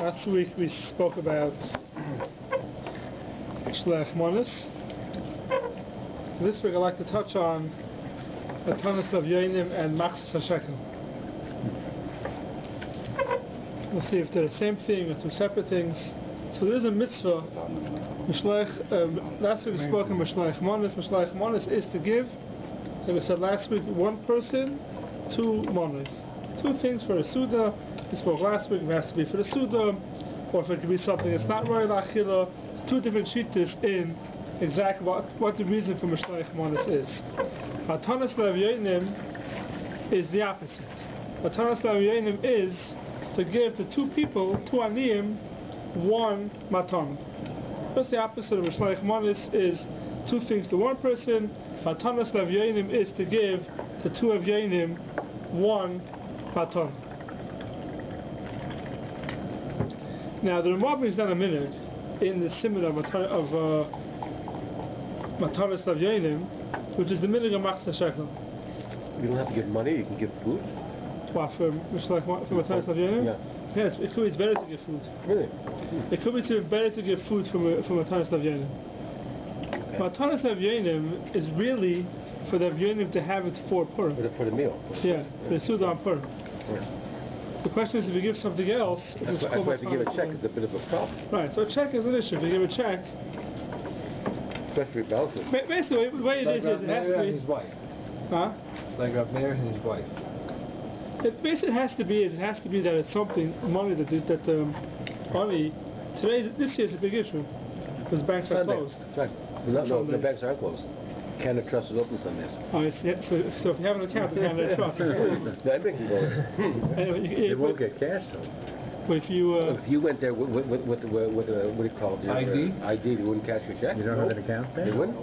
Last week we spoke about Shlech Monis. This week I'd like to touch on the Tanis of Yoinim and Machzis HaShekel. We'll see if they're the same thing or two separate things. So there is a mitzvah. Last week we spoke about Shlech Monis. Shlech Monis is to give, like we said last week, one person, two monis. Two things for a Suda. We spoke last week, it has to be for the Suda, or if it could be something that's not Roy L'Achila. Two different shittas in exactly what the reason for Shlech Monis is. Tanis of Yoinim is the opposite. Tanis of Yoinim is to give to two people, two aniyim, one matan. That's the opposite of Shlech Monis is two things to one person. Tanis of Yoinim is to give to two of Yoinim one matan. Now the Rabbi is done a minute in the similar of Matanis of Yoinim, which is the minhag of Machzis HaShekel. You don't have to give money, you can give food. What, for Matanis of Yoinim? Yeah. Yes, it could be better to give food. Really? It could be better to give food for Matanis of Yoinim. Okay. Matanis of Yoinim is really for the Yoinim to have it for Purim. For the meal. Yeah, for the Suda on Purim. Right. The question is if you give something else, that's why if you give a check, it's a bit of a problem. Right, so a check is an issue. If you give a check, especially relatives. Basically, the way it is it has to be his wife. Huh? It's like Rabbi and his wife. It basically has to be that it's something money that money today this year is a big issue because banks are closed. That's right. No, the banks aren't closed. Canada Trust is open Sundays. Oh, so if you have an account with Canada Trust, that can go there. Anyway, you won't get cash though. If you went there with what do you call it? ID, you wouldn't cash your check. You don't have an account there? You wouldn't?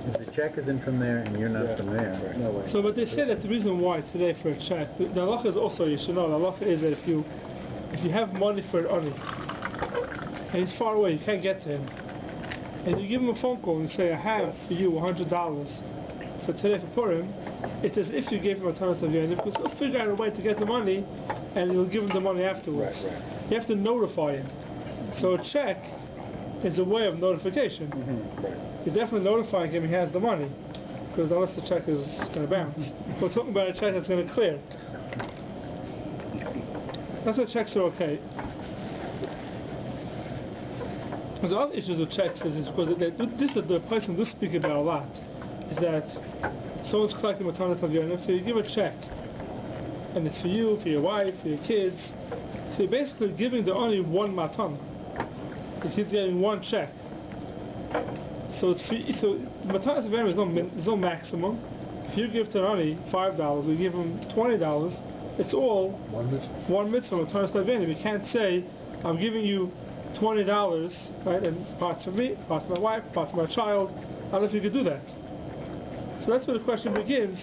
If the check isn't from there and you're not from there, no way. So, but they say that the reason why today for a check, the halacha is also, you should know, the halacha is that if you have money for an ani, and he's far away, you can't get to him, and you give him a phone call and say, I have for you $100 for today for Purim, it's as if you gave him a Tanis of Yoinim, because he'll figure out a way to get the money, and you'll give him the money afterwards. Right. You have to notify him. So a check is a way of notification. Right. You're definitely notifying him he has the money, because unless the check is going to bounce. We're talking about a check that's going to clear. That's why checks are okay. The other issues with checks is because this is the person we speak about a lot, is that someone's collecting Matanis of Yoinim, so you give a check, and it's for you, for your wife, for your kids. So you're basically giving the only one matan. The kid's getting one check. So Matanis of Yoinim is no maximum. If you give to Ani $5, we give him $20. It's all one mitzvah Matanis of Yoinim. You can't say I'm giving you $20, right, and parts for me, parts for my wife, parts for my child. I don't know if you could do that. So that's where the question begins.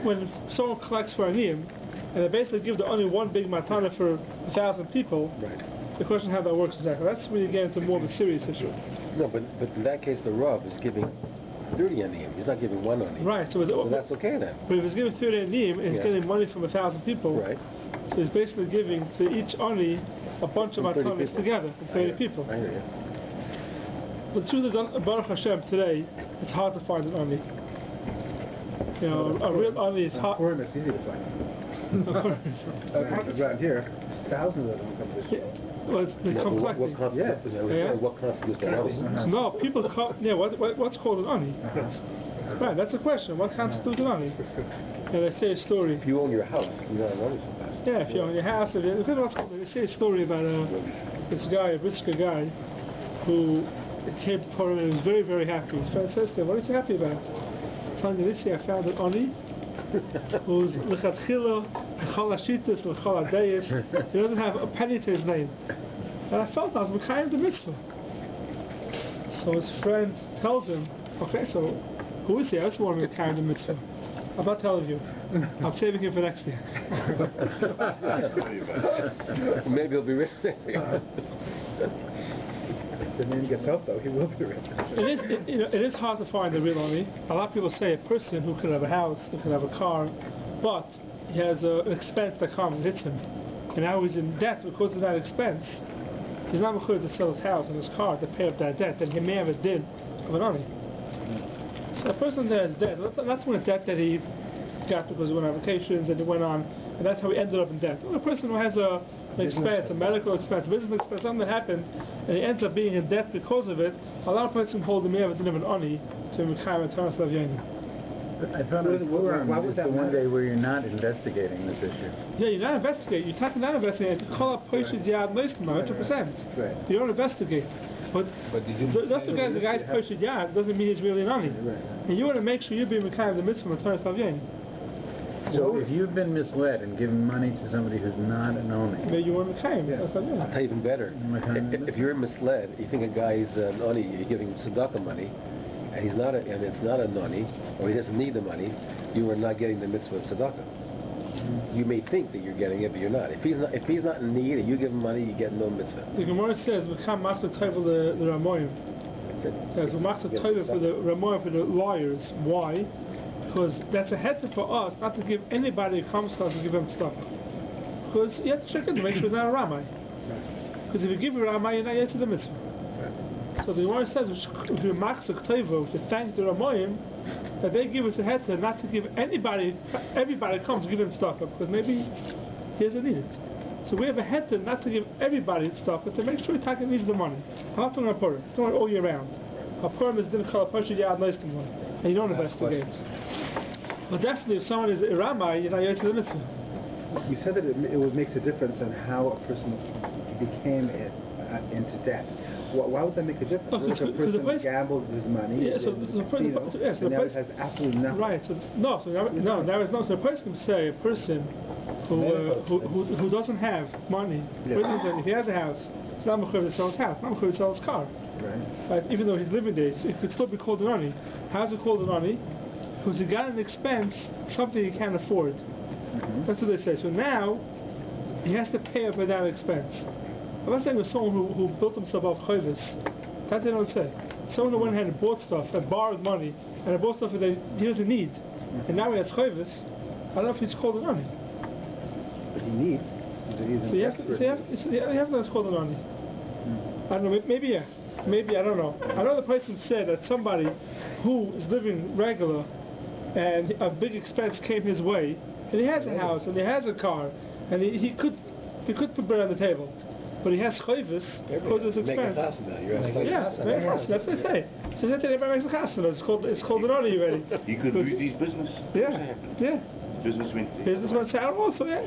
When someone collects for aniyim, and they basically give the only one big matana for 1,000 people, right. The question how that works exactly. That's where you get into more of a serious issue. No, but in that case, the Rav is giving 30 aniyim. He's not giving one aniyim. Right. So that's okay then. But if he's giving 30 aniyim and he's getting money from 1,000 people, right. So he's basically giving to each ani a bunch of matanas together from 30 people. I hear you. But the truth is, Baruch Hashem, today it's hard to find an ani. You know, a real ani is hard. Purim, it's easy to find. Around here, thousands of them come this year. Well, they come collecting. What constitutes an ani? No, people call. Yeah, what's called an ani? Right, that's the question. What constitutes an ani? And they say a story. If you own your house, you don't have an ani. Yeah, if you own your house, they say a story about this guy, a Brisker guy, who came to Purim and was very, very happy. His friend says to him, what are you so happy about? Telling you this year I found an ani who's lechatchila, l'chol hashitas, l'chol hadayis. He doesn't have a penny to his name. And I felt I was mekayim the mitzvah. So his friend tells him, okay, so who is he? I just want to mekayim the mitzvah. I'm not telling you. I'm saving him for next year. Maybe he'll be rich next year. The man gets help though, he will be rich. It is hard to find the real ani. A lot of people say a person who could have a house, who could have a car, but he has an expense that comes and hits him, and now he's in debt because of that expense, he's not going to sell his house and his car to pay up that debt, then he may have a din of an ani. So a person that has debt, that's one debt that he got because he went on vacations and he went on, and that's how he ended up in debt. Or a person who has an expense, a medical expense, a business expense, something that happened, and he ends up being in debt because of it, a lot of people hold him here, but didn't have an ani to Mekayim and Taras Lav Yonim. I thought Purim is the one day where you're not investigating this issue. Yeah, you're not investigating. You're talking not investigating. You call up Poshid Yad Leiskim 100%. Right. You don't investigate. But just because the guy's Poshid Yad doesn't mean he's really an ani. Right. And you want to make sure you be Mekayim the mitzvah and Taras Lav Yonim. So if you've been misled and given money to somebody who's not an oni, maybe you want Mekayim. Yeah. That's Lav Yonim. I'll tell you even better. If you're misled, you think a guy's an oni, you're giving him tzedakah money, and he's not, and it's not a nani, or he doesn't need the money, you are not getting the mitzvah of tzedakah. You may think that you're getting it, but you're not. If he's not in need, and you give him money, you get no mitzvah. The Gemara says, "V'kam machzor tayvel the Ramoyim." There's a machzor tayvel for the Ramoyim, for the lawyers. Why? Because that's a heter for us not to give anybody who comes to us to give him stuff. Because you have to check it to make sure it's not a Ramai. Because if you give a Ramai, you're not yet to the mitzvah. So the Gemara says, if you machzor tayvel to thank the Ramoyim, that they give us a heter not to give everybody comes to give him stuff, because maybe he doesn't need it. So we have a heter not to give everybody stuff, but to make sure he needs the money. How often on Purim? It's not all year round. A Purim is didn't call a Poshid Yad Leiskim one, and you don't investigate. But definitely, if someone is a Ramai, you're not yet to the mitzvah. You said that it makes a difference in how a person became into debt. Why would that make a difference? If a person gambled with money, yeah, so the now it has absolutely nothing. Right. So there is no. So a person can say a person who doesn't have money. If he has a house, it's not mechuyev to sell his house. Not mechuyev to sell his car. Right. Even though he's living there, it could still be called an ani. How's it called an ani? Because he got an expense, something he can't afford. That's what they say. So now he has to pay up for that expense. I'm not saying with someone who built himself off chayvus. That they don't say. Someone who went ahead and bought stuff and borrowed money and bought stuff that he doesn't need, and now he has chayvus. I don't know if he's called an ani. But he needs. So you have to know it's called an ani. I don't know. Maybe yeah. Maybe I don't know. I know the person said that somebody who is living regular and a big expense came his way, and he has a house and he has a car, and he could put bread on the table. But he has chayvus because of his expense. That's what they say. So that everybody makes a chasana. It's called an ani already. You could read these business. Yeah. Businessmen say also. Yeah.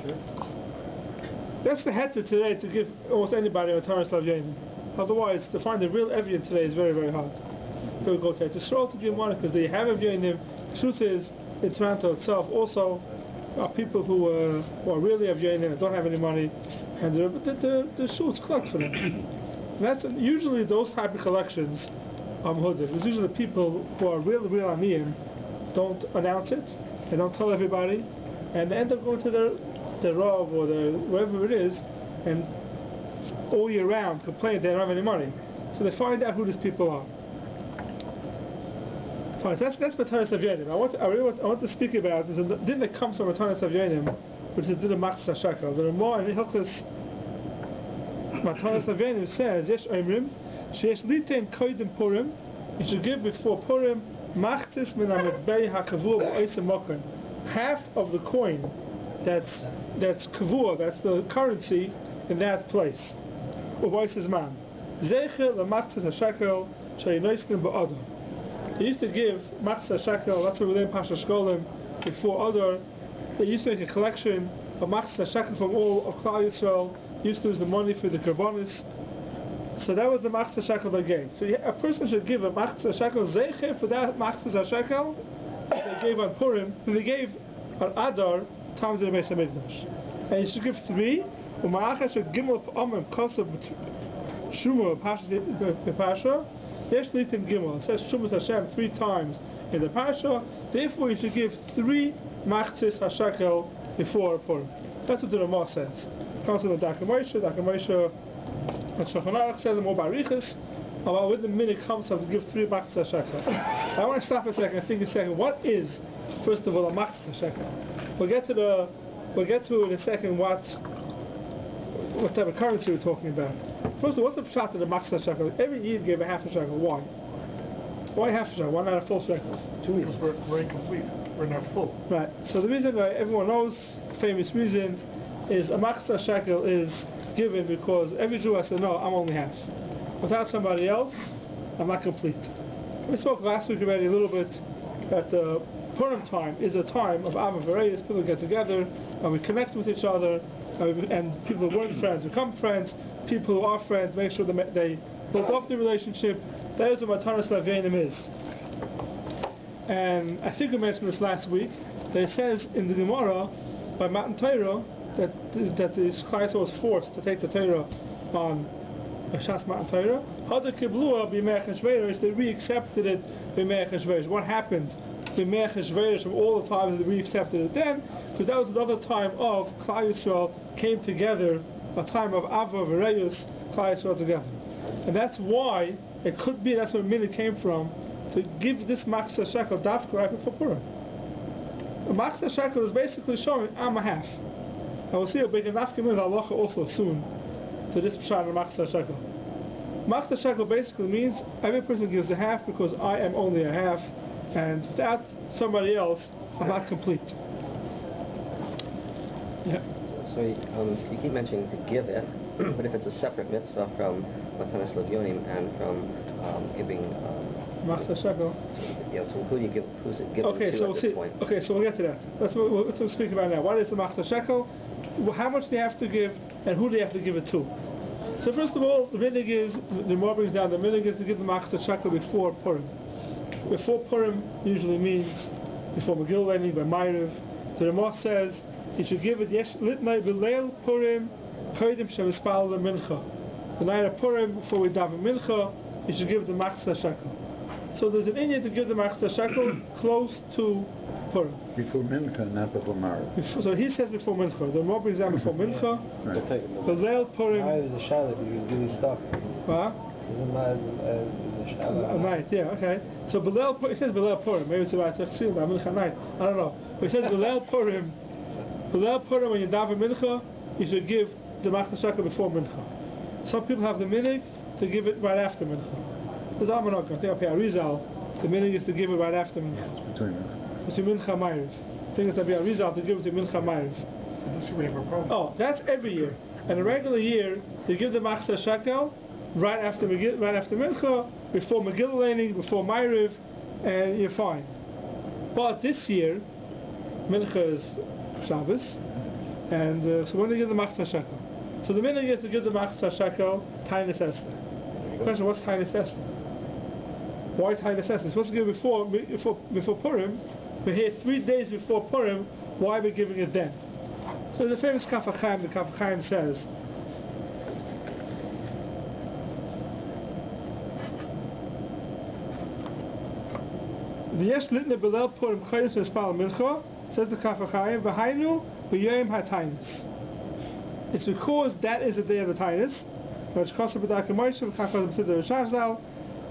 That's the heter today to give almost anybody a Taras Lav Yonim. Otherwise, to find the real evidence today is very, very hard. Go to it's a stroll to give money because they have Yonim. The truth is, in Toronto itself also are people who are really Yonim and don't have any money. And the shul's collect for them. And that's usually those type of collections are mehudim. It's usually the people who are real aniyim don't announce it, they don't tell everybody, and they end up going to their Rav or wherever it is, and all year round complain they don't have any money. So they find out who these people are. Fine, so that's Matanas Lav Yonim. I want to speak about this din that comes from Matanas Lav Yonim, which is din of Machzor Shekel. There are more in Hilchos Matanas Lav Yonim says, Yesh Omrim, Sheyesh Litain Kodim Purim, you should give before Purim Machzis Min HaMetbei HaKavur B'Oisem Mokim. Half of the coin that's kavur, that's the currency in that place. U'Oisem Man. Zeicher LaMachzis HaShekel She'inoiskim Ba'adam. They used to give Machzor Shekel, that's what we learn Pasha Shkolim, before other. They used to make a collection of Machzor Shekel from all of Klal Yisrael. Used to use the money for the Karbonis. So that was the Machzor Shekel they gave. So a person should give a Machzor Shekel Zeicher for that Machzor Shekel they gave on Purim, and they gave on Adar times in the Beis HaMikdash. And you should give 3. U'ma'achas should gimel f'amim kosav shumah b'pasha. Yesh litin gimel. It says Shumas Hashem 3 times in the parasha. Therefore, you should give 3 machzis hashekel before Purim. That's what the Ramah says. It comes from the Dr. Moshe, and Shulchan Aruch says more barichas. About when the minute comes to give 3 machzis hashekel. I want to stop a second and think a second. What is, first of all, a machzis hashekel? We'll get to the we'll get to in a second what type of currency we're talking about. First of all, what's the pshat of the machzor shekel? Every Yid gave a half a shekel. Why? Why half a shekel? Why not a full shekel? Because we're incomplete. We're not full. Right. So the reason why everyone knows, famous reason, is a machzor shekel is given because every Jew has to know I'm only half. Without somebody else, I'm not complete. We spoke last week already a little bit that Purim time is a time of Ava V'Reis. People get together and we connect with each other, and people who weren't friends become friends. People who are friends make sure they build up the relationship. That is what Matanas Laveinim is. And I think we mentioned this last week, that it says in the Gemara by Matan Torah that the Klal was forced to take the Torah on Shas Matan Torah. Hada Kiblua b'Yemei Achashverosh, they re-accepted it b'Yemei Achashverosh. What happened b'Yemei Achashverosh from all the times that they re-accepted it then? Because that was another time of Klal Yisrael came together, a time of Ava V'Reus, Klal Yisrael together. And that's why it could be, that's where Minhag came from, to give this machzor shekel dafka right before Purim. The machzor shekel is basically showing I'm a half. And we'll see a big enough community halacha also soon to this pshat of machzor shekel. Machzor shekel basically means every person gives a half because I am only a half, and without somebody else, I'm not complete. Yeah. So you keep mentioning to give it, but if it's a separate mitzvah from Matanas Laveinim and from giving Machzor shekel. Yeah, so who do you give? Who's it given to at this point? Okay, so we'll get to that. That's what we'll speak about now. What is the machzor shekel? How much do you have to give, and who do you have to give it to? So first of all, the minhag is, the more brings down, the minhag is to give the machzor shekel before Purim. Before Purim usually means before Megillah learning by Ma'ariv. The Ramah says you should give it Yesh Litnai B'Leil Purim Kodim Shemispal Mincha. The night of Purim, before we daven Mincha, you should give the machzor shekel. So there's an inyan to give the machzor shekel close to Purim. Before Mincha, not before Ma'ariv. So he says before Mincha. The Ramah brings down before Mincha. The Leil Purim. Ma'ariv is a shalit, you can give stuff. What? Isn't Ma'ariv is a shalit? Night, yeah, okay. So it says B'Leil Purim. Maybe it's about Tachsil, Mincha night. I don't know. But it says B'Leil Purim. B'Leil Purim, when you daven Mincha, you should give the machzor shekel before Mincha. Some people have the minhag to give it right after Mincha. There's Amanok, I think I'll pay Arizal. The minhag is to give it right after Mincha. Between Mincha and Ma'ariv. I think it's Rabbi Arizal to give it to Mincha and Ma'ariv. Oh, that's every year. In a regular year, you give the machzor shekel right after Mincha, before Megillah learning, before Ma'ariv, and you're fine. But this year, Mincha is Shabbos, and so when do you give the machzor shekel? So the minhag is to give the machzor shekel Tainus Esther. Question: what's Tainus Esther? Why Tainus Esther? It's supposed to give before Purim. We're here 3 days before Purim. Why are we giving it then? So the famous Kaf HaChaim, the Kaf HaChaim says, V'yesh litne b'leil Purim chayis v'espal mincha, says the Kaf HaChaim, v'hainu v'yom ha'tainus. It's because that is the day of the tainus, which costs b'dak Moshe v'chachas b'siddur Shachzal.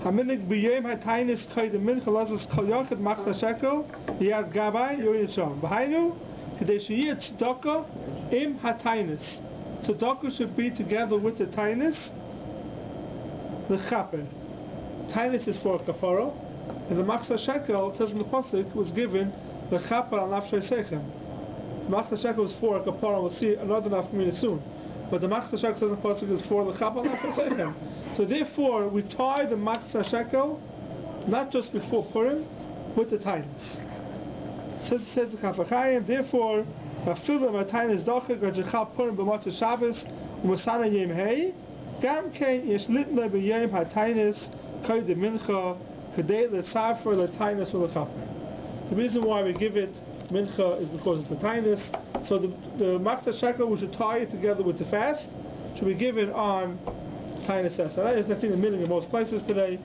Haminig b'yom ha'tainus kaydem mincha lazos kol yachid machzor shekel yad gabay yoyisham. V'hainu k'dei sheyeh tzedakah im ha'tainus. Tzedakah should be together with the tainus, the chaper. Tainus is for kapara, and the machzor shekel, it says in the pasuk, was given the chaper al nafshei sechem. Machzor shekel is for a kapara. We'll see another nafkamina soon. But the machzor shekel says in the pasuk is for the chaper al nafshei sechem. So therefore, we tie the machzor shekel not just before Purim, with the tainus. Says the Kaf HaChaim. Therefore, afilu ma'tainus dochek g'jechal Purim b'matzah Shabbos u'masana yom hey gam kein yesh litne b'yom ha'tainus kaydem mincha k'dei l'tzafer l'tainus u'lechaper. The reason why we give it mincha is because it's a tainus. So the machzor shekel, we should tie it together with the fast. Should be given on tainus Esther. That is the thing, the meaning in most places today.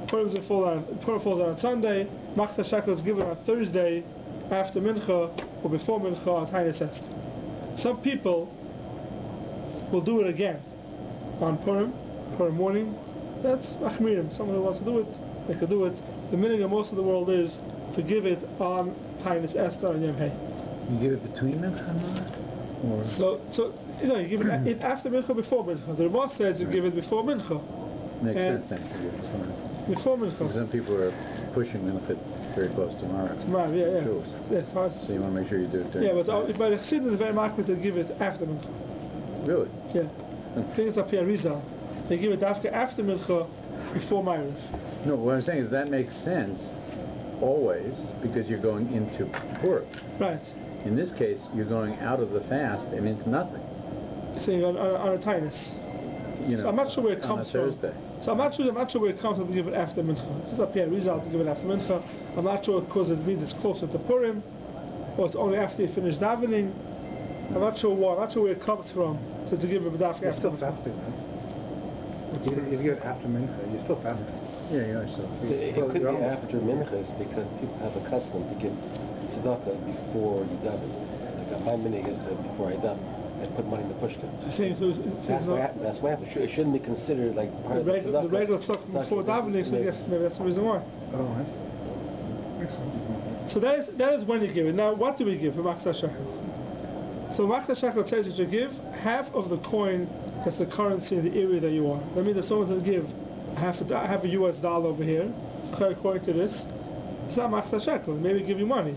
Purim falls on Sunday. Machzor shekel is given on Thursday after mincha or before mincha on tainus Esther. Some people will do it again on Purim morning. That's achmirim. Someone who wants to do it, they could do it. The meaning of most of the world is to give it on tainus Esther and Yom Hey. You give it between mincha, or So you give it after mincha, before mincha. The Rabbi says you give it before mincha. makes sense. Actually, it's fine. Before mincha. Because some people are pushing mincha very close tomorrow. Tomorrow, yeah. Sure. Yes, hard. So you want to make sure you do it during. Yeah, but the Chassidus is very marked to give it after mincha. Really? Yeah. I think it's up here, Rizal. They give it after mincha, before Ma'ariv. No, what I'm saying is that makes sense always because you're going into Purim. Right. In this case, you're going out of the fast and into nothing. So on a tinus. You know, So I'm not sure where it comes on a from. Thursday. So I'm not sure where it comes from to give it after mincha. This is up here, Rizal to give it after mincha. I'm not sure because it means it's closer to Purim, or it's only after you finish davening. I'm not sure why. I'm not sure where it comes from to give it after You're still mincha. fasting, right? If you give it after mincha, you're still fasting. Yeah, you are still. It could be after minchas because people have a custom to give tzedakah before you daven. Like my minhag is before I daven, I put money in the pushkin. That's why it shouldn't be considered like part of the tzedakah. The regular stuff before davening, so yes, maybe that's the reason why. Oh, right. So that is when you give it. Now, what do we give for Machzah Shekel? So Machzah Shekel says you should give half of the coin that's the currency in the area that you are. That means if someone's going to give half a US dollar over here, according to this, it's not Machzah Shekel. Maybe give you money,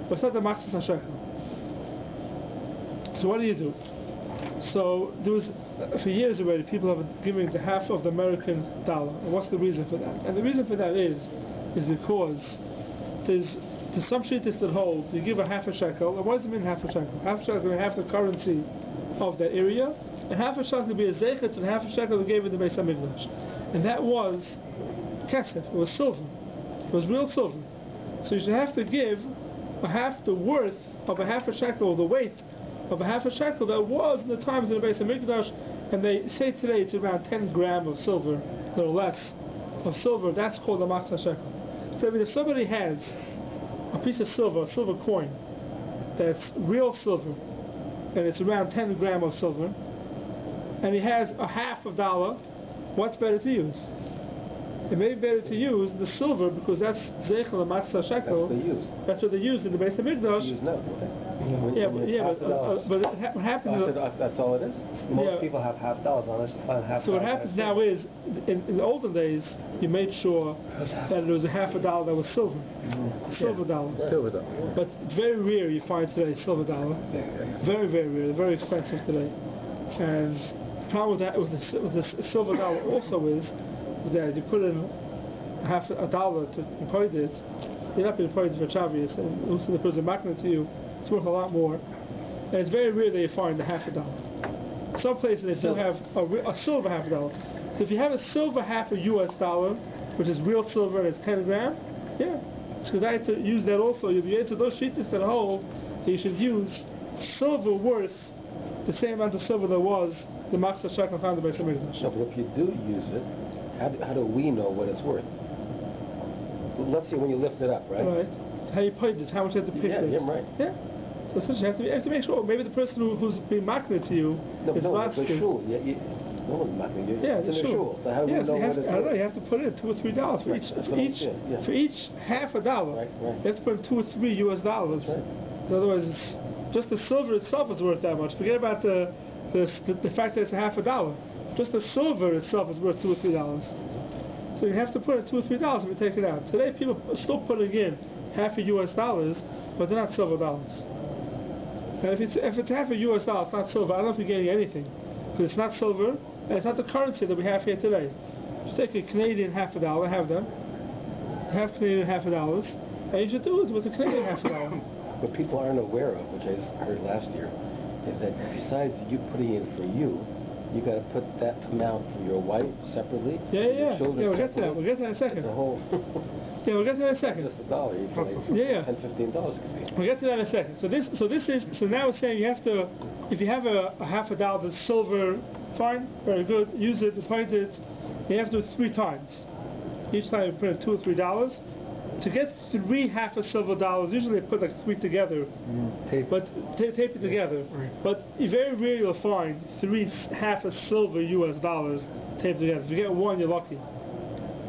but it's not the Machzah Shekel. So what do you do? So there was, for years already, people have been giving the half of the American dollar. And what's the reason for that? And the reason for that is because there's some shittas that hold you give a half a shekel. And what does it mean half a shekel? Half a shekel is half the currency of that area, and half a shekel would be a zeichet, and half a shekel they gave in the Beis Hamikdash. And that was kesef, it was silver. It was real silver. So you should have to give a half the worth of a half a shekel, the weight of a half a shekel that was in the times of the Beis Hamikdash, and they say today it's around 10 grams of silver, a little less, of silver. That's called a Machzah Shekel. So I mean, if somebody has a piece of silver, a silver coin, that's real silver, and it's around 10 grams of silver, and he has a half a dollar, what's better to use? It may be better to use the silver because that's Zeichel and Machzah Shekel. That's what they use in the Beis Hamikdash. Use now, But what happens? That's all it is. Most people have half dollars on half. So what happens now is, in the olden days, you made sure that there was a half a dollar that was silver, silver dollar. Silver dollar. But it's very rare you find today silver dollar. Very, very rare. Very expensive today. And the problem with that with the silver dollar also is that you put in half a dollar to employ this, you're not going to employ it for Chavius, and also the person marketing to you, it's worth a lot more. And it's very rare that you find a half a dollar. Some places they still have a silver half a dollar. So if you have a silver half a US dollar, which is real silver and it's 10 grams, yeah. So I had to use that also. You'll be into those shittas that hold that you should use silver worth the same amount of silver there was the Machzah Shekel found in the Beis Hamikdash. No, but if you do use it, how do we know what it's worth? Let's see when you lift it up, right? Right. It's how you put it, how much you have to pick it. Yeah, right. Yeah. So essentially you have to make sure. Maybe the person who's being marketed to you is the shul. No one's marketing you. Yeah, it's in the shul. So how do we know what it's worth? I don't know. You have to put in $2 or $3 for each half a dollar. Right. You have to put in $2 or $3 US dollars. Right. So otherwise, just the silver itself is worth that much. Forget about the fact that it's a half a dollar. Just the silver itself is worth $2 or $3. So you have to put in $2 or $3 if you take it out. Today people are still putting in half a US dollars, but they're not silver dollars. And if it's half a US dollar, it's not silver. I don't know if you're getting anything, because it's not silver and it's not the currency that we have here today. Just take a Canadian half a dollar, have them, half Canadian half a dollars, and you should do it with a Canadian half a dollar. What people aren't aware of, which I heard last year, is that besides you putting in for you got to put that amount for your wife separately. Yeah. We'll get to that. We'll get to that in a second. It's a whole. Yeah, we'll get to that in a second. Just $1, you can $10, $15 could be. We'll get to that in a second. So now we're saying you have to, if you have a half a dollar that's silver, fine, very good, use it, point it. You have to do it 3 times. Each time you put in $2 or $3. To get 3 half a silver dollars, usually they put like 3 together, but tape it together. Right. But very rarely you'll find 3 half a silver US dollars taped together. If you get 1, you're lucky.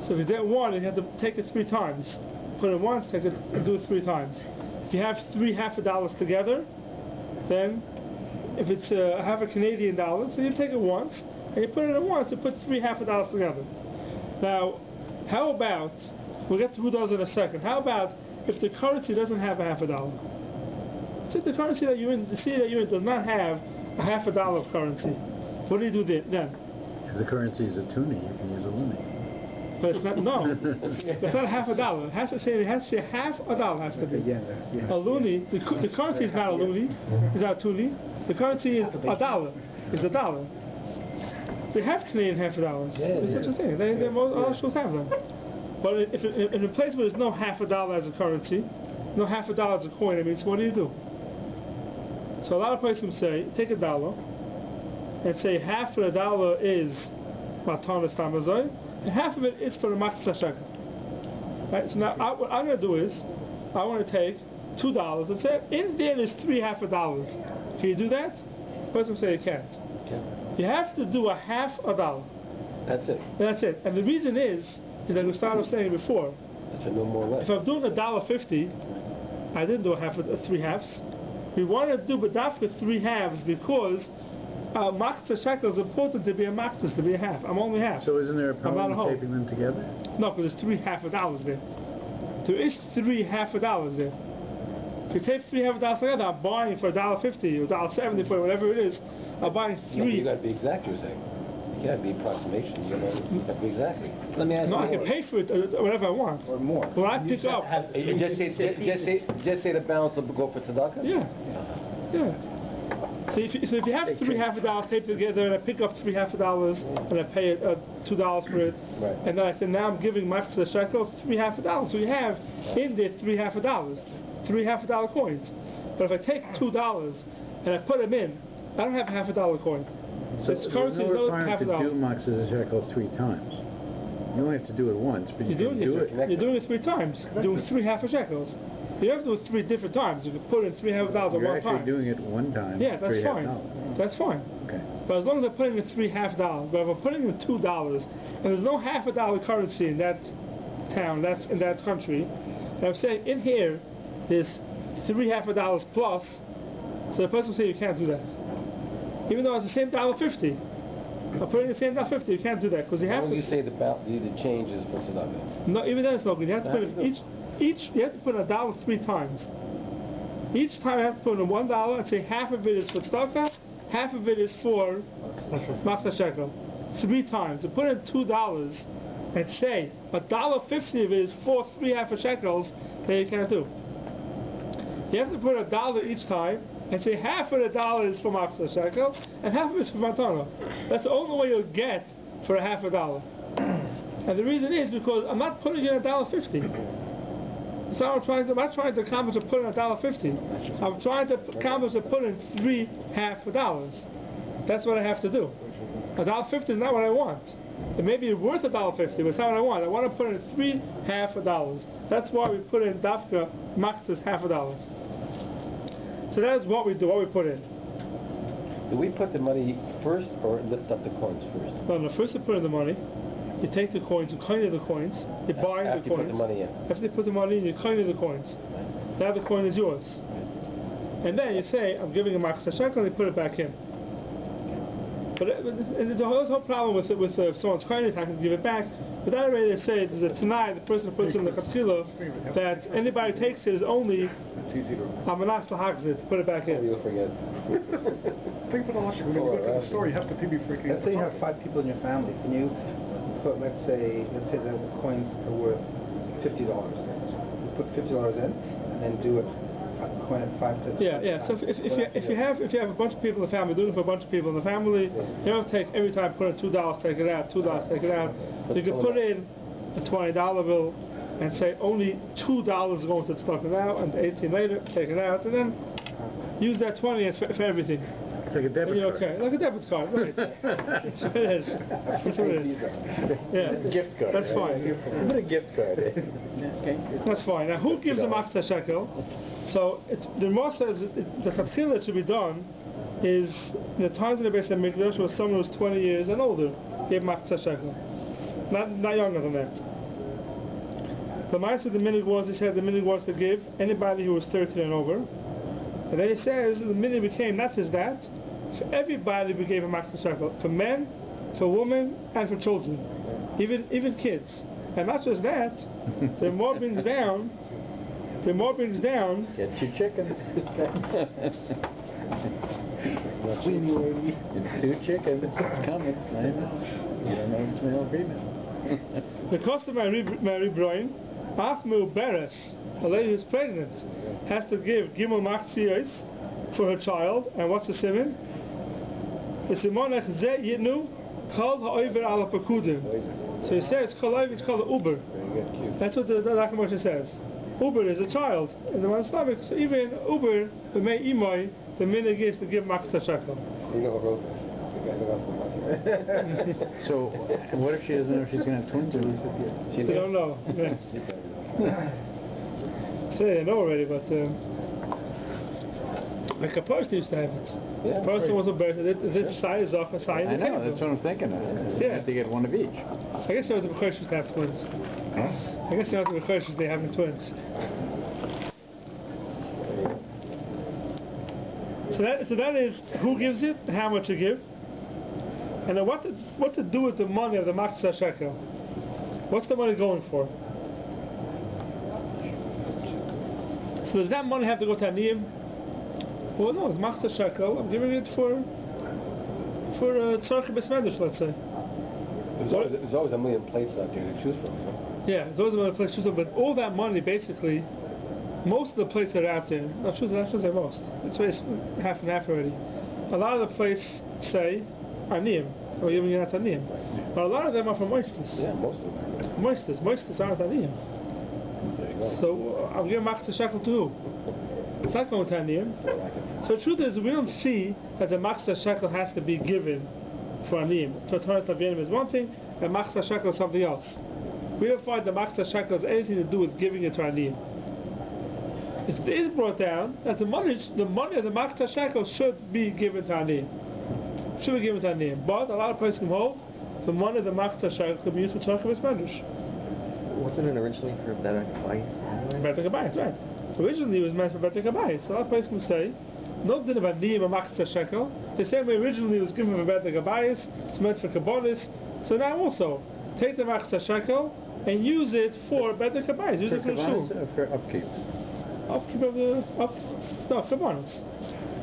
So if you get 1, you have to take it 3 times. Put it once, take it, and do it 3 times. if you have three $half together, then if it's half a Canadian dollar, so you take it once, and you put it in once, you put three $half together. Now, how about, we'll get to who does it in a second, how about if the currency doesn't have a $half? So the currency that you're in, the city that you're in does not have a $half of currency. What do you do then? If the currency is a toonie, you can use a loonie. But it's not, no. It's not $half. It has to say $half has to be. A loonie, the currency is not a loonie, it's not a toonie. The currency is a dollar. It's a dollar. They have Canadian $half. It's such a thing. All schools have them. But if in a place where there's no $half as a currency, no $half as a coin, I mean, so what do? So a lot of places say, take a dollar and say half of the dollar is Matanas Tamazoi, and half of it is for the Matzah Shekel. Right? So now what I'm going to do is, I want to take $2 and say, in there is three $half. Can you do that? First I'm saying you can't. You have to do a $half. That's it. That's it. And the reason is like Gustavo was saying before, That's no more or less. if I'm doing $1.50, I didn't do three halves. We want to do Badafka three halves because Matzah Shekel is important to be a Matzah, to be a half. I'm only half. So isn't there a problem in taping them together? No, because there's three $half there. There is three $half there. If you tape three $half together, I'm buying for $1.50 or $1.70 for whatever it is. I'm buying three. No, you got to be exact, you're saying. You can't be approximation. You got to be exactly. Let me ask No, you I can pay for it whatever I want. Or more. When I pick up. Just say the balance will go for tzedakah? Yeah. So if you have three $half taped together and I pick up three $half and I pay $2 for it, right. And then I say now I'm giving Matzah Shekel three $half. So you have in there three $half, three $half coins. But if I take $2 and I put them in, I don't have a $half coin. So This there's currency no is no requirement $half. to do Matzah Shekel 3 times. You only have to do it once, but you can do it. You're doing it 3 times. You're doing three $half shekels. You have to do it 3 different times. You can put in three $half at one time. You're actually doing it one time. Yeah, that's fine. That's fine. Okay. But as long as I'm putting in three $half, but if I'm putting in $2 and there's no $half currency in that town, in that country, and I'm saying in here there's three $half plus, so the person will say you can't do that. Even though it's the same $1.50. I'm putting the same $1.50, you can't do that because you have to. You say the change is for tzedakah. No, even then it's not good. You have to put in you have to put in $1 3 times. Each time you have to put in $1 and say half of it is for tzedakah, half of it is for Matzah Shekel. 3 times. You put in $2 and say $1.50 of it is for three $half shekels, then you can't do. You have to put $1 each time and say half of the $1 is for Matzah Shekel and half of it is for Matana. That's the only way you'll get for a $half. And the reason is because I'm not putting in $1.50. So I'm not trying to accomplish to put in $1.50. I'm trying to accomplish to put in three $half. That's what I have to do. $1.50 is not what I want. It may be worth $1.50, but it's not what I want. I want to put in three $half. That's why we put in Dafka Max's $half. So that's what we do, what we put in. Do we put the money first or lift up the coins first? No, first you put in the money. You take the coins, you coin the coins, you buy the coins. After you put the money in. After you put the money in, you coin the coins. Now the coin is yours. And then you say, I'm giving a Matzah Shekel, and you put it back in. But there's a whole problem with if someone's coining it, I can give it back. But that already they say, there's a tonight, the person who puts it in the Chatzila, that anybody who takes it is only Amanas Lahakzit, put it back in. You'll forget. Think about how much when you go to the store, you have to pay freaking. Let's say you have 5 people in your family. Can you put, let's say the coins are worth $50. You put $50 in, and then do it. Coin at 5 to. Yeah. So if you have a bunch of people in the family, doing it for a bunch of people in the family, you don't take every time put in $2, take it out, $2, take it out. You can put in a $20 bill and say only $2 is going to stock it out, and 18 later take it out, and then use that 20 for everything. It's like a debit card. Okay, like a debit card, right? That's what it is. That's what it is. Yeah. Gift card. That's fine. Put a gift card in. That's fine. Now, who gives a Matzah Shekel? So the Ramah says the Chatzila that should be done is in the times of the Beis HaMikdash where someone was 20 years and older gave Matzah Shekel, not younger than that. The master of the minig was, he said, the minig was to give anybody who was 13 and over. And then he says the minig became not just that, for everybody we gave a master shekel, for men, for women, and for children, even kids. And not just that, the more brings down. Get your chicken. It's 2 chickens. It's coming. I know. You don't know it's no agreement. The cost of Mary Brian, Afmu Beres, a lady who's pregnant, has to give Gimel Machzios for her child. And what's the simon? The Simonach Ze Yitnu Kol Ha'over Ala Pakudim. So he says, Kol Ha'over is called Uber. That's what the Moshe says. Uber is a child in the one stomach. So even Uber, the May Imoy, the minig is to give Machzah shekel. So, what if she doesn't know if she's going to have twins or She don't know. Yeah. They know already, but like a person used to have it. Yeah, a person was a birth. This size off a size. I know, that's what I'm thinking of. Yeah. You have to get one of each. I guess there was the Bechor used to have twins. Huh? I guess there was the Bechor used to having twins. So that is who gives it, how much to give, and then what to do with the money of the Machzah shekel. What's the money going for? So does that money have to go to Aniyim? Well, no, it's Machzah shekel. I'm giving it for Tzarech B'Smedish, let's say. There's always a million places out there to choose from. So. Yeah, those are the places to choose from. But all that money, basically, most of the plates that are out there, not sure say most. It's half and half already. A lot of the plates say Aniyim, or giving it out to Aniyim. But a lot of them are from Moistus. Yeah, most of them. Moistus aren't Aniyim. So I'm giving Machzah shekel to who? It's not going to Aniyim. So the truth is, we don't see that the Machzah shekel has to be given for Aniyim. So Torah Taviyanim is one thing, and Machzah shekel is something else. We don't find the Machzah shekel has anything to do with giving it to Aniyim. It is brought down that the money of the Machzah shekel should be given to Aniyim. But a lot of places can hold the money of the Machzah shekel could be used for Tzarech B'Smedish. Wasn't it originally for Bedek Bayis? Bedek Bayis, right. Originally it was meant for Bedek Bayis. So a lot of places can say, no din of Aniyim or Machzah shekel. The same way originally it was given for Bedek Bayis, it's meant for Kabbalis. So now also, take the Machzah shekel and use it for Bedek Bayis. Use it for the shul. For upkeep. Upkeep of the Kabbalis.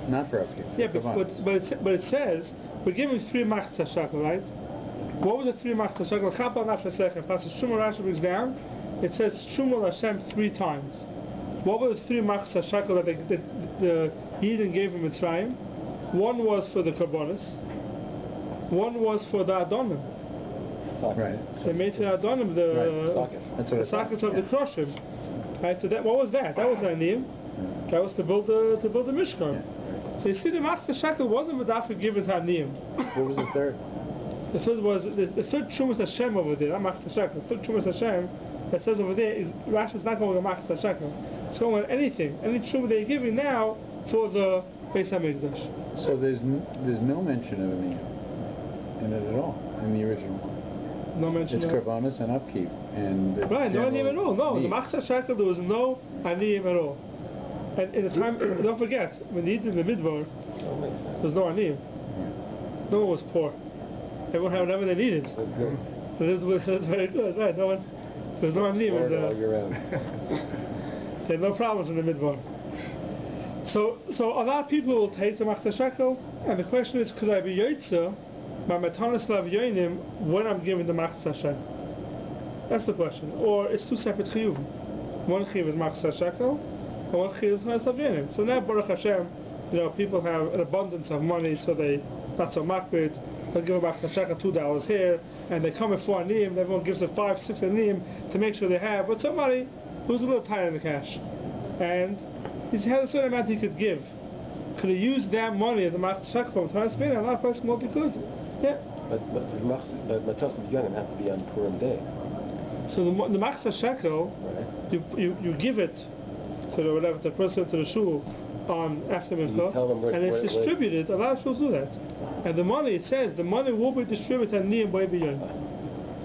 Not for upkeep. Yeah, but it says we're giving 3 Machzah shekel, right? What was the 3 Machzah shekel? Chapal Nafesh Lechem. Pasuk Shumul Rashi brings down. It says Shumul Hashem 3 times. What were the 3 Machzah shekel that the Yidden gave him Mitzrayim? One was for the Kabbalis. One was for the Adonim. Right. They made to the Adonim the sockets of the Kroshim. Right. So what was that? That was the Aniyim. That was to build the Mishkan. So you see, the Machzah shekel wasn't Medafi given to Aniyim. What was the third? The third was the third Shumas Hashem over there. Not Machzah shekel. The third Shumas Hashem that says over there is Rashi's not going to Machzah shekel. It's going on anything. Any Shumah they're giving now for the Beis Hamikdash. So there's no mention of Aniyim in it at all in the original one. No mention. It's Karbanis and upkeep and right. No Aniyim at all. No, the Machzah shekel there was no Aniyim at all. And in the time, don't forget, when they did the Midbar, there's no Aniyim. No one was poor. Everyone had whatever they needed. So this was very good, right? There's no Aniyim. There's no problems in the Midbar. So a lot of people will take the Machzah shekel, and the question is, could I be Yoitza by Matanas Lavyonim when I'm giving the Machzah shekel? That's the question. Or it's 2 separate chiyuvim. One chiyuv is Machzah shekel, and one chiyuv is Matanas Lavyonim. So now, Baruch Hashem, people have an abundance of money, so they not so makbid. They'll give a Machzah shekel $2 here, and they come in 4 Aniyim, everyone gives them 5, 6 Aniyim to make sure they have. But somebody who's a little tight in the cash, and he has a certain amount he could give. Could he use that money at the Machzah shekel from time to a lot of places won't because yeah. But Matzos of Yonim have to be on Purim day. So the Machzah shekel, right. you give it to the person to the shul on after mincha, and it's distributed. A lot of shuls do that, and the money, it says the money will be distributed at Niyim by B'Yom.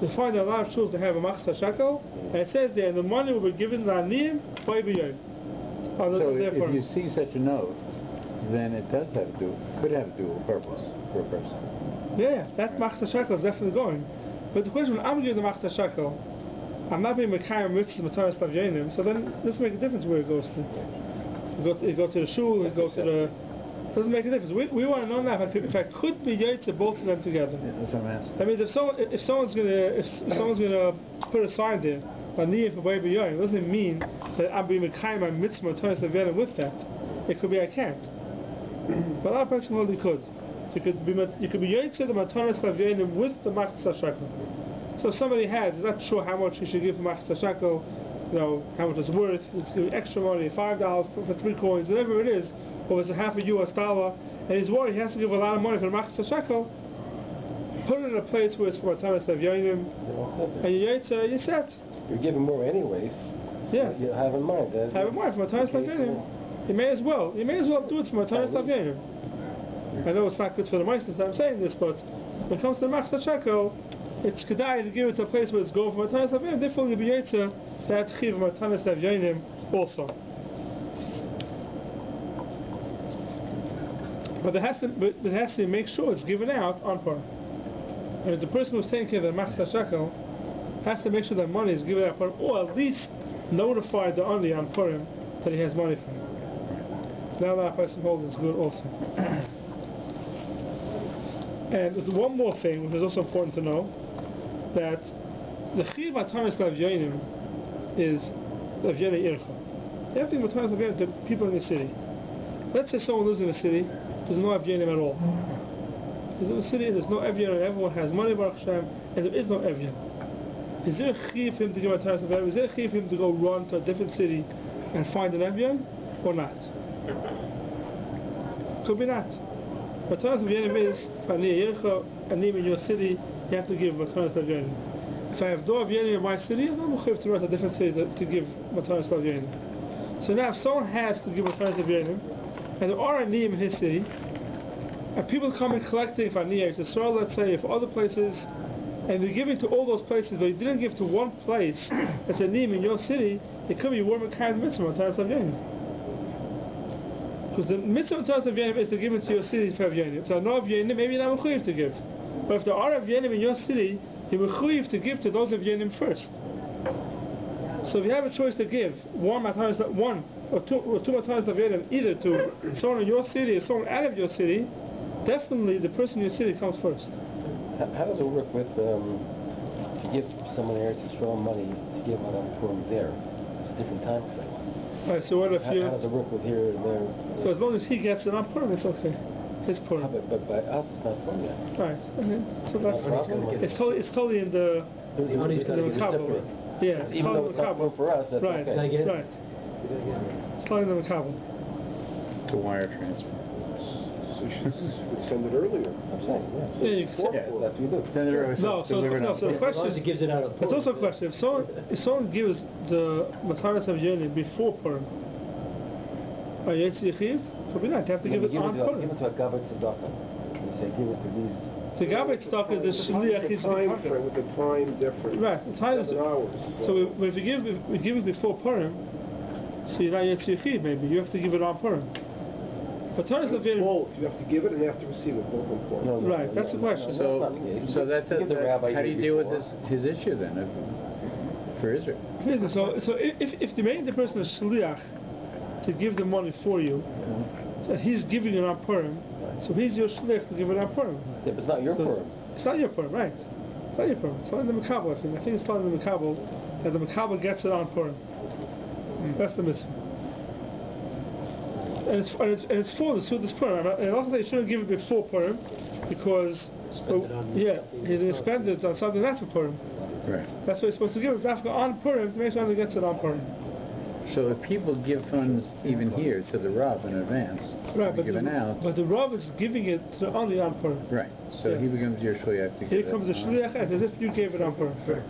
you find a lot of shuls that have a machzah shekel, and it says there, the money will be given to Aniyim by B'yom. So if you see such a note, then it does could have a dual purpose for a person. Yeah, that machzah shekel is definitely going. But the question, when I'm giving the machzah shekel, I'm not being Mekayim mitzvahs Mataras Lavyonim, so then it doesn't make a difference where it goes to. You go to the shul, it goes to the... It doesn't make a difference. We want to know now if I could be Yaitse both of them together. Yeah, that's what I'm asking. I mean, if someone's gonna put a sign there, Aniyim for Baby Yoim, it doesn't mean that I'm being Mekayim my mitzvah Mataras Lavyonim with that. It could be I can't. But our person only could. You could be Yaitse the Mataras Lavyonim with the machzah shekel. So if somebody is not sure how much he should give for machzah shekel, how much it's worth, it's giving extra money, $5 for 3 coins, whatever it is, or it's a half a US dollar, and he's worried he has to give a lot of money for the machzah shekel, put it in a place where it's for Mataras Lavyonim, and you're set. You're giving more anyways. So Yeah. you have in mind. Have in mind for Mataras Lavyonim. You may as well do it for Mataras Lavyonim. I know it's not good for the mice that I'm saying this, but when it comes to the machzah shekel, it's kedai to give it to a place where it's going for Mataras Lavyonim. Therefore, you'll be Yaitse that chiv Mataras Lavyonim also. But it has to make sure it's given out on Purim. And if the person who's taking care of the machzah shekel has to make sure that money is given out on Purim, or at least notify the Ani on Purim that he has money for him. Now that person holds is good also. And there's one more thing which is also important to know, that the chiv Mataras Lavyonim is Lavyonim Ircha. You have to give Mataras Lavyonim to people in the city. Let's say someone lives in a city, there's no Evyonim at all. There's no city, there's no Evyon, everyone has money, Baruch Hashem, and there is no Evyon. Is there a chiv for him to give Mataras Lavyonim? Is there a chiv for him to go run to a different city and find an Evyon, or not? Could be not. Mataras Lavyonim is Aniyim in your city, you have to give Mataras Lavyonim. If I have no Evyonim in my city, I'm not going to run to a different city to give Mataras Lavyonim. So now if someone has to give Mataras Lavyonim, and there are Aniyim in his city, and people come and collecting for Aniyim, to Israel, let's say, for other places, and they're giving to all those places, but you didn't give to one place that's Aniyim in your city, it could be one kind of mitzvah Mataras Lavyonim. Because the mitzvah Mataras Lavyonim is to give it to your city for Evyonim. So no Evyonim, maybe you're not mechuyev to give. But if there are Evyonim in your city, you're mechuyev to give to those Evyonim first. So if you have a choice to give one or two Mataras Lavyonim, either to someone in your city or someone out of your city, definitely the person in your city comes first. How does it work with to give someone there to throw money to give out on Purim there? It's a different time frame. Right, so what if how does it work with here and there? So as long as he gets it on Purim, it's okay. It's Purim. But by us, it's not Purim yet. Right. Okay. So it's totally in the Money's got to get separate. Yeah. Even though it's not Purim for us, that's right. okay. Right. It's totally in the Makabel. To wire transfer. So you should send it earlier. I'm saying, yeah. Yeah, you can That's what you do. Send it earlier. No, so the question is, gives it out of it's also a question. If someone gives the Mataras Lavyonim before Purim, are you Yitzchiv? So we not have to give it on Purim. Give it to a Gabbai Tzedakah. You say, give it to these. The Gabbai Tzedakah is the Shliach. With the time difference. Right. The time is 7 hours. So if we give it before Purim, so you're not Yitzchiv. Maybe you have to give it on Purim. Mataras Lavyonim. Both. You have to give it and you have to receive it. Both important. Right. That's the question. So that's how do you deal with his issue then for Israel? So if the main person is Shliach to give the money for you, so he's giving it on Purim, so he's your Shliach to give it on Purim. Yeah, but it's not your Purim. It's not your Purim, right? It's not your Purim. It's not in the Makabel, I think. I think it's not in the Makabel, that the Makabel gets it on Purim. That's the mitzvah. And it's for the Sudas Purim. And also they shouldn't give it before Purim, because he spent it on something that's for Purim. Right. That's what he's supposed to give it on Purim to make sure he gets it on Purim. So if people give funds even here to the Rav in advance, right, but the Rav is giving it to only on Purim. Right. So he becomes your shliach to give it. Here comes the shliach as if you gave it on Purim. Right.